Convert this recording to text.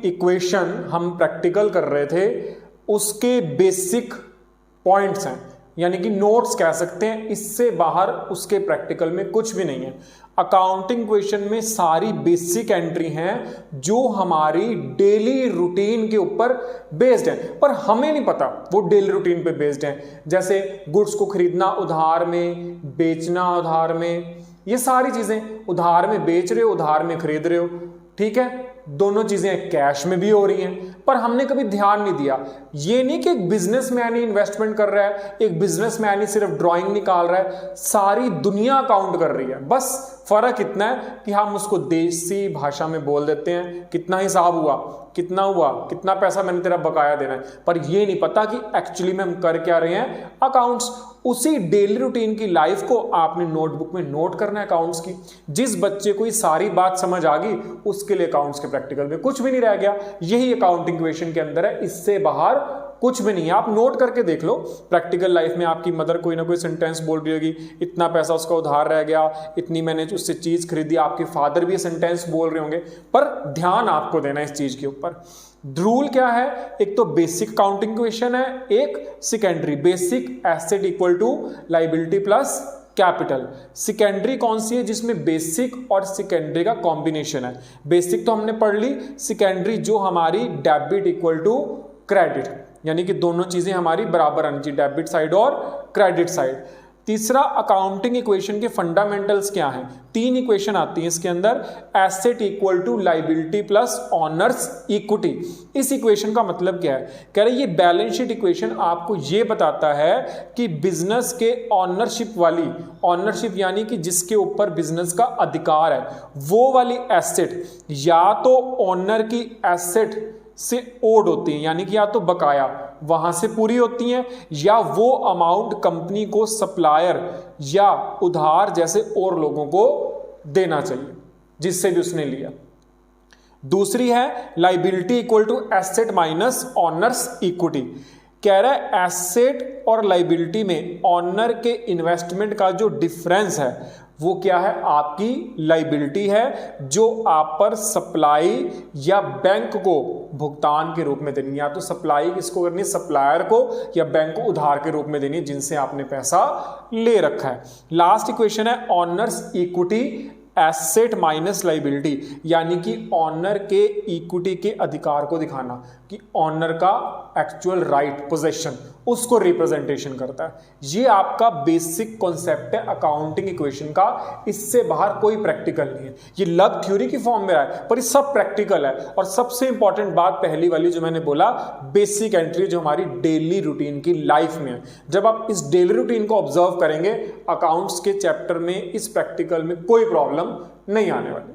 Equation हम practical कर रहे थे उसके बेसिक पॉइंट्स हैं, यानी कि नोट्स कह सकते हैं, इससे बाहर उसके प्रैक्टिकल में कुछ भी नहीं है। अकाउंटिंग इक्वेशन में सारी बेसिक एंट्री हैं जो हमारी डेली रूटीन के ऊपर बेस्ड है, पर हमें नहीं पता वो डेली रूटीन पे बेस्ड है। जैसे गुड्स को खरीदना उधार में, बेचना उधार में, ये सारी चीजें उधार में बेच रहे हो, उधार में खरीद रहे हो, ठीक है, दोनों चीजें कैश में भी हो रही हैं, पर हमने कभी ध्यान नहीं दिया। ये नहीं कि एक बिजनेसमैन ही इन्वेस्टमेंट कर रहा है, एक बिजनेसमैन ही सिर्फ ड्राइंग निकाल रहा है, सारी दुनिया काउंट कर रही है। बस फर्क इतना है कि हम उसको देसी भाषा में बोल देते हैं, कितना हिसाब हुआ, कितना हुआ, कितना पैसा मैंने तेरा बकाया देना है, पर ये नहीं पता कि एक्चुअली में हम कर क्या रहे हैं, अकाउंट्स। उसी डेली रूटीन की लाइफ को आपने नोटबुक में नोट करना है अकाउंट्स की। जिस बच्चे को ये सारी बात समझ आ गई उसके लिए अकाउंट्स के प्रैक्टिकल में कुछ भी नहीं रह गया। यही अकाउंटिंग इक्वेशन के अंदर है, इससे बाहर कुछ भी नहीं है। आप नोट करके देख लो, प्रैक्टिकल लाइफ में आपकी मदर कोई ना कोई सेंटेंस बोल रही होगी, इतना पैसा उसका उधार रह गया, इतनी मैंने उससे चीज खरीदी, आपके फादर भी सेंटेंस बोल रहे होंगे, पर ध्यान आपको देना है इस चीज के ऊपर। रूल क्या है, एक तो बेसिक अकाउंटिंग इक्वेशन है, एक secondary, basic asset equal to liability plus capital. Secondary कौन सी है, जिसमें बेसिक और सेकेंडरी का कॉम्बिनेशन है। बेसिक तो हमने पढ़ ली, सेकेंडरी जो हमारी डेबिट इक्वल टू क्रेडिट, यानी कि दोनों चीजें हमारी बराबर आनी चाहिए, डेबिट साइड और क्रेडिट साइड। तीसरा, अकाउंटिंग इक्वेशन के फंडामेंटल्स क्या हैं, 3 इक्वेशन आती हैं इसके अंदर। Asset equal to liability plus owners equity. इस इक्वेशन का मतलब क्या है, कह रहे ये बैलेंस शीट इक्वेशन आपको ये बताता है कि बिजनेस के ऑनरशिप वाली, ऑनरशिप यानी कि जिसके ऊपर बिजनेस का अधिकार है, वो वाली एसेट या तो ऑनर की एसेट से ओड होती है, यानी कि या तो बकाया वहां से पूरी होती हैं, या वो अमाउंट कंपनी को सप्लायर या उधार जैसे और लोगों को देना चाहिए जिससे भी उसने लिया। दूसरी है liability equal to asset minus owners equity. कह रहा है एसेट और लायबिलिटी में ऑनर के इन्वेस्टमेंट का जो डिफरेंस है वो क्या है, आपकी लायबिलिटी है, जो आप पर सप्लाई या बैंक को भुगतान के रूप में देनी है। या तो सप्लाई किसको करनी है, सप्लायर को, या बैंक को उधार के रूप में देनी है जिनसे आपने पैसा ले रखा है। लास्ट इक्वेशन है honours equity asset minus liability, यानी कि ऑनर के इक्विटी के अधिकार को दिखाना कि ऑनर का एक्चुअल राइट पोजेशन, उसको रिप्रेजेंटेशन करता है। ये आपका बेसिक कॉन्सेप्ट है अकाउंटिंग इक्वेशन का, इससे बाहर कोई प्रैक्टिकल नहीं है। ये लग थ्योरी की फॉर्म में रहा है, पर ये सब प्रैक्टिकल है। और सबसे इंपॉर्टेंट बात पहली वाली जो मैंने बोला, बेसिक एंट्री जो हमारी डेली रूटीन की लाइफ में है। जब आप इस डेली रूटीन को ऑब्जर्व करेंगे, अकाउंट्स के चैप्टर में इस प्रैक्टिकल में कोई प्रॉब्लम नहीं आने वाली।